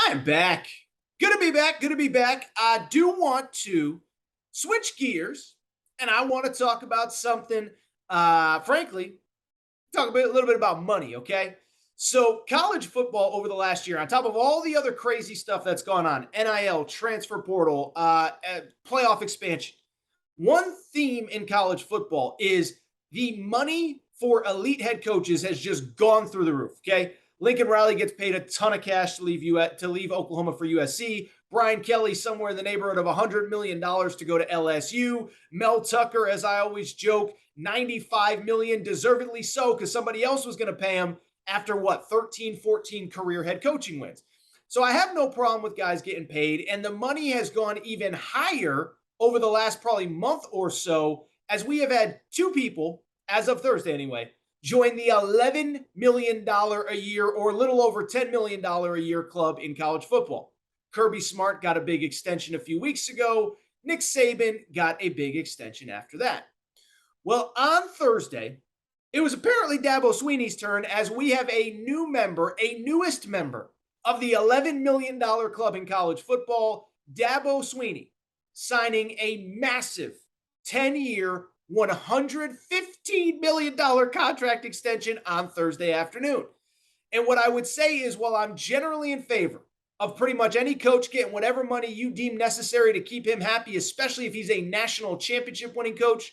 I'm back. Good to be back. Good to be back. I do want to switch gears and I want to talk about something, frankly, a little bit about money, okay? So, college football over the last year, on top of all the other crazy stuff that's gone on NIL, transfer portal, playoff expansion, one theme in college football is the money for elite head coaches has just gone through the roof. Okay, Lincoln Riley gets paid a ton of cash to leave Oklahoma for USC. Brian Kelly somewhere in the neighborhood of $100 million to go to LSU. Mel Tucker, as I always joke, $95 million, deservedly so, because somebody else was going to pay him after 13, 14 career head coaching wins. So I have no problem with guys getting paid, and the money has gone even higher over the last probably month or so, as we have had two people, as of Thursday anyway, join the $11 million a year or a little over $10 million a year club in college football. Kirby Smart got a big extension a few weeks ago. Nick Saban got a big extension after that. Well, on Thursday, it was apparently Dabo Swinney's turn, as we have a newest member of the $11 million club in college football, Dabo Swinney, signing a massive 10-year, $115 million contract extension on Thursday afternoon. And what I would say is, while I'm generally in favor of pretty much any coach getting whatever money you deem necessary to keep him happy, especially if he's a national championship winning coach,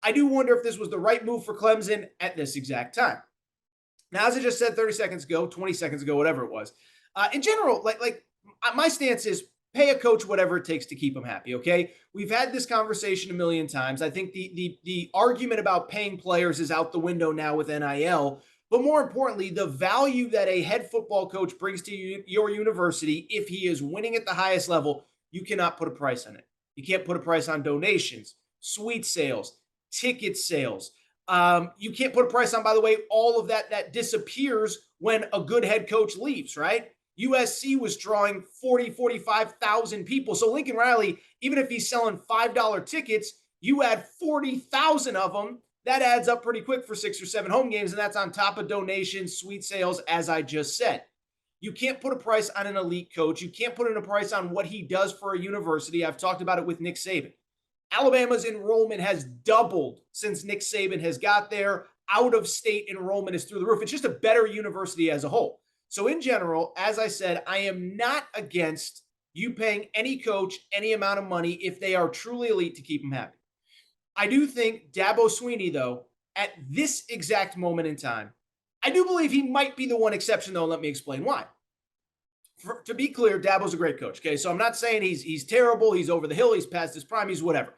I do wonder if this was the right move for Clemson at this exact time. Now, as I just said 30 seconds ago, 20 seconds ago, whatever it was, in general, my stance is pay a coach whatever it takes to keep him happy, okay? We've had this conversation a million times. I think the argument about paying players is out the window now with NIL, but more importantly, the value that a head football coach brings to your university, if he is winning at the highest level, you cannot put a price on it. You can't put a price on donations, suite sales, ticket sales. You can't put a price on, by the way, all of that disappears when a good head coach leaves, right? USC was drawing 45,000 people. So Lincoln Riley, even if he's selling $5 tickets, you add 40,000 of them. That adds up pretty quick for 6 or 7 home games, and that's on top of donations, suite sales, as I just said. You can't put a price on an elite coach. You can't put in a price on what he does for a university. I've talked about it with Nick Saban. Alabama's enrollment has doubled since Nick Saban has got there. Out-of-state enrollment is through the roof. It's just a better university as a whole. So in general, as I said, I am not against you paying any coach any amount of money if they are truly elite to keep them happy. I do think Dabo Swinney, though, at this exact moment in time, I do believe he might be the one exception, though, and let me explain why. To be clear, Dabo's a great coach, okay? So I'm not saying he's terrible, he's over the hill, he's past his prime, he's whatever.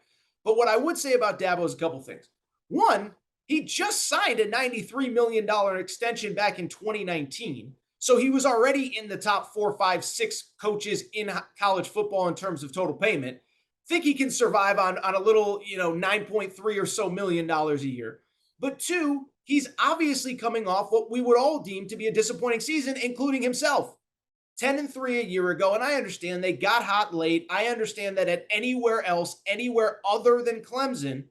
But what I would say about Dabo is a couple things. One, he just signed a $93 million extension back in 2019. So he was already in the top 4, 5, 6 coaches in college football in terms of total payment. Think he can survive on a little, 9.3 or so million dollars a year. But two, he's obviously coming off what we would all deem to be a disappointing season, including himself. 10-3 a year ago, and I understand they got hot late. I understand that at anywhere else, anywhere other than Clemson,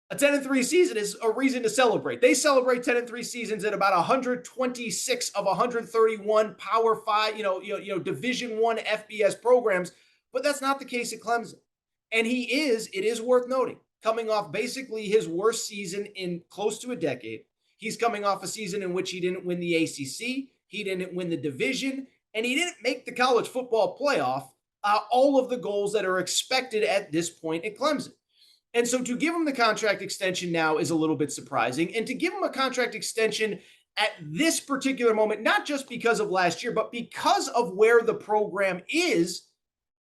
a 10-3 season is a reason to celebrate. They celebrate 10-3 seasons at about 126 of 131 Power 5, Division I FBS programs, but that's not the case at Clemson. And it is worth noting, coming off basically his worst season in close to a decade. He's coming off a season in which he didn't win the ACC, he didn't win the division, and he didn't make the college football playoff, all of the goals that are expected at this point at Clemson. And so to give him the contract extension now is a little bit surprising. And to give him a contract extension at this particular moment, not just because of last year, but because of where the program is,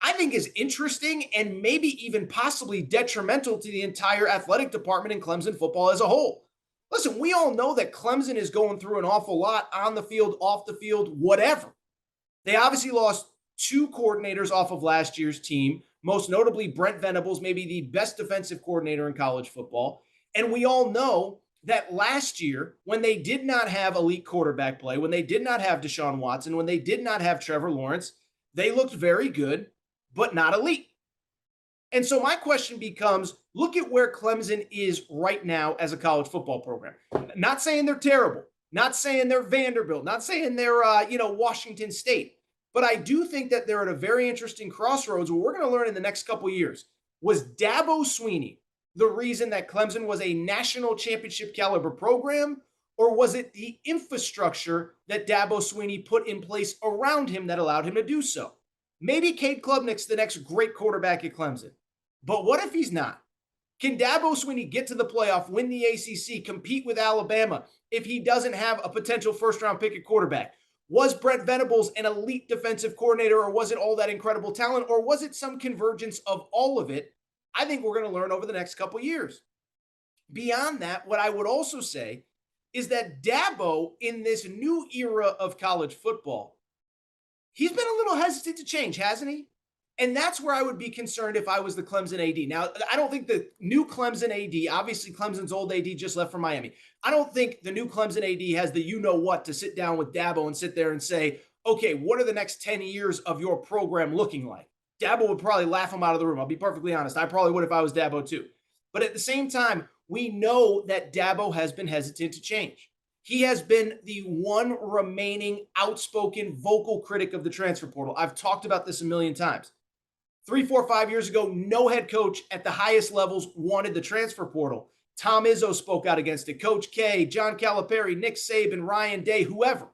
I think is interesting and maybe even possibly detrimental to the entire athletic department in Clemson football as a whole. Listen, we all know that Clemson is going through an awful lot on the field, off the field, whatever. They obviously lost 2 coordinators off of last year's team, most notably Brent Venables, maybe the best defensive coordinator in college football. And we all know that last year, when they did not have elite quarterback play, when they did not have Deshaun Watson, when they did not have Trevor Lawrence, they looked very good, but not elite. And so my question becomes, look at where Clemson is right now as a college football program. Not saying they're terrible, not saying they're Vanderbilt, not saying they're, Washington State. But I do think that they're at a very interesting crossroads where we're going to learn in the next couple of years. Was Dabo Swinney the reason that Clemson was a national championship caliber program? Or was it the infrastructure that Dabo Swinney put in place around him that allowed him to do so? Maybe Cade Klubnik's the next great quarterback at Clemson. But what if he's not? Can Dabo Swinney get to the playoff, win the ACC, compete with Alabama if he doesn't have a potential first round pick at quarterback? Was Brent Venables an elite defensive coordinator, or was it all that incredible talent, or was it some convergence of all of it? I think we're going to learn over the next couple years. Beyond that, what I would also say is that Dabo, in this new era of college football, he's been a little hesitant to change, hasn't he? And that's where I would be concerned if I was the Clemson AD. Now, I don't think the new Clemson AD, obviously Clemson's old AD just left from Miami. I don't think the new Clemson AD has the you know what to sit down with Dabo and sit there and say, okay, what are the next 10 years of your program looking like? Dabo would probably laugh him out of the room. I'll be perfectly honest. I probably would if I was Dabo too. But at the same time, we know that Dabo has been hesitant to change. He has been the one remaining outspoken vocal critic of the transfer portal. I've talked about this a million times. 3, 4, 5 years ago, no head coach at the highest levels wanted the transfer portal. Tom Izzo spoke out against it. Coach K, John Calipari, Nick Saban, Ryan Day, whoever.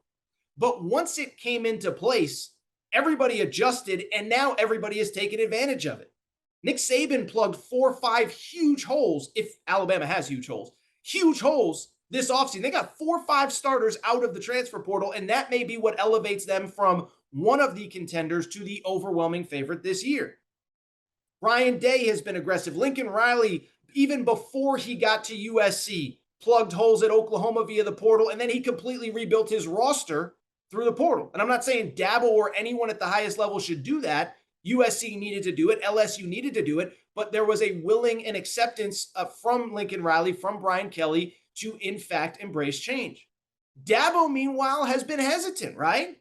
But once it came into place, everybody adjusted, and now everybody has taken advantage of it. Nick Saban plugged 4 or 5 huge holes, if Alabama has huge holes this offseason. They got 4 or 5 starters out of the transfer portal, and that may be what elevates them from one of the contenders to the overwhelming favorite this year. Ryan Day has been aggressive. Lincoln Riley, even before he got to USC, plugged holes at Oklahoma via the portal, and then he completely rebuilt his roster through the portal. And I'm not saying Dabo or anyone at the highest level should do that. USC needed to do it. LSU needed to do it. But there was a willing and acceptance from Lincoln Riley, from Brian Kelly, to in fact embrace change. Dabo, meanwhile, has been hesitant, right?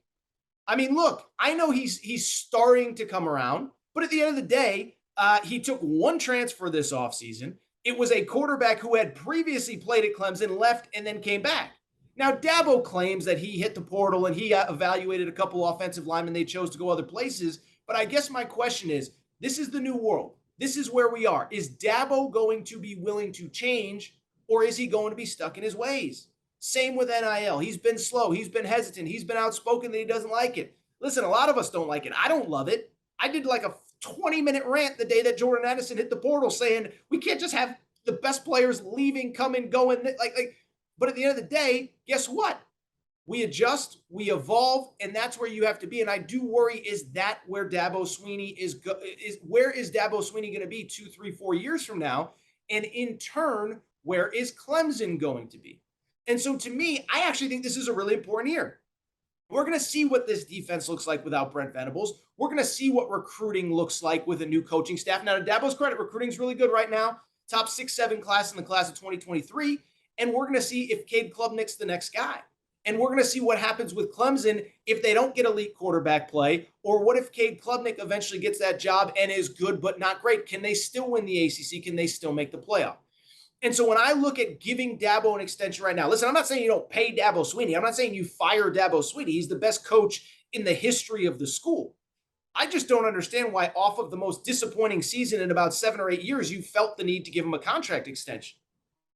I mean, look, I know he's starting to come around, but at the end of the day, he took one transfer this offseason. It was a quarterback who had previously played at Clemson, left, and then came back. Now, Dabo claims that he hit the portal and he evaluated a couple offensive linemen. They chose to go other places. But I guess my question is, this is the new world. This is where we are. Is Dabo going to be willing to change, or is he going to be stuck in his ways? Same with NIL. He's been slow. He's been hesitant. He's been outspoken that he doesn't like it. Listen, a lot of us don't like it. I don't love it. I did like a 20-minute rant the day that Jordan Addison hit the portal saying we can't just have the best players leaving, coming, going. But at the end of the day, guess what? We adjust, we evolve, and that's where you have to be. And I do worry, is that where Dabo Swinney where is Dabo Swinney going to be 2, 3, 4 years from now? And in turn, where is Clemson going to be? And so to me, I actually think this is a really important year. We're going to see what this defense looks like without Brent Venables. We're going to see what recruiting looks like with a new coaching staff. Now, to Dabo's credit, recruiting is really good right now. Top 6, 7 class in the class of 2023. And we're going to see if Cade Klubnik's the next guy. And we're going to see what happens with Clemson if they don't get elite quarterback play, or what if Cade Klubnik eventually gets that job and is good but not great? Can they still win the ACC? Can they still make the playoff? And so when I look at giving Dabo an extension right now, listen, I'm not saying you don't pay Dabo Swinney. I'm not saying you fire Dabo Swinney. He's the best coach in the history of the school. I just don't understand why, off of the most disappointing season in about 7 or 8 years, you felt the need to give him a contract extension.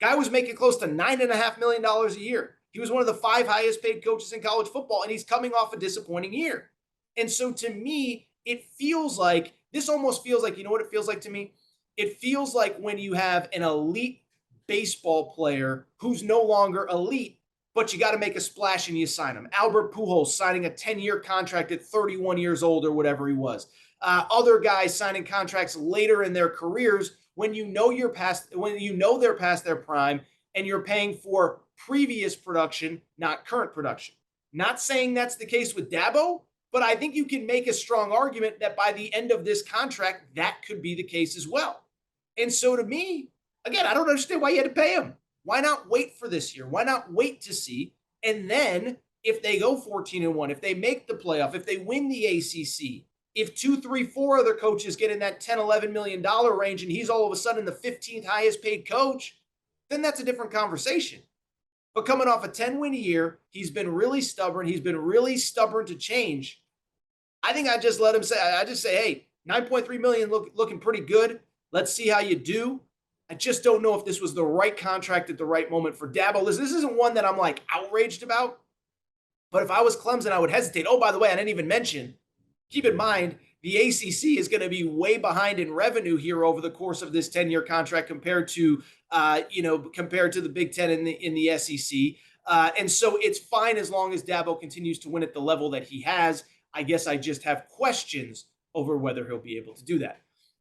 Guy was making close to $9.5 million a year. He was one of the 5 highest paid coaches in college football, and he's coming off a disappointing year. And so to me, it feels like, this almost feels like, you know what it feels like to me? It feels like when you have an elite baseball player who's no longer elite, but you got to make a splash and you sign him. Albert Pujols signing a 10-year contract at 31 years old or whatever he was. Other guys signing contracts later in their careers when you know they're past their prime, and you're paying for previous production, not current production. Not saying that's the case with Dabo, but I think you can make a strong argument that by the end of this contract, that could be the case as well. And so to me, again, I don't understand why you had to pay him. Why not wait for this year? Why not wait to see? And then if they go 14-1, if they make the playoff, if they win the ACC, if 2, 3, 4 other coaches get in that $10, $11 million range and he's all of a sudden the 15th highest paid coach, then that's a different conversation. But coming off a 10-win year, he's been really stubborn. He's been really stubborn to change. I think I just let him say, I just say, hey, 9.3 million looking pretty good. Let's see how you do. I just don't know if this was the right contract at the right moment for Dabo. Listen, this isn't one that I'm like outraged about, but if I was Clemson, I would hesitate. Oh, by the way, I didn't even mention, keep in mind, the ACC is going to be way behind in revenue here over the course of this 10-year contract compared to, compared to the Big Ten in the SEC. And so it's fine as long as Dabo continues to win at the level that he has. I guess I just have questions over whether he'll be able to do that.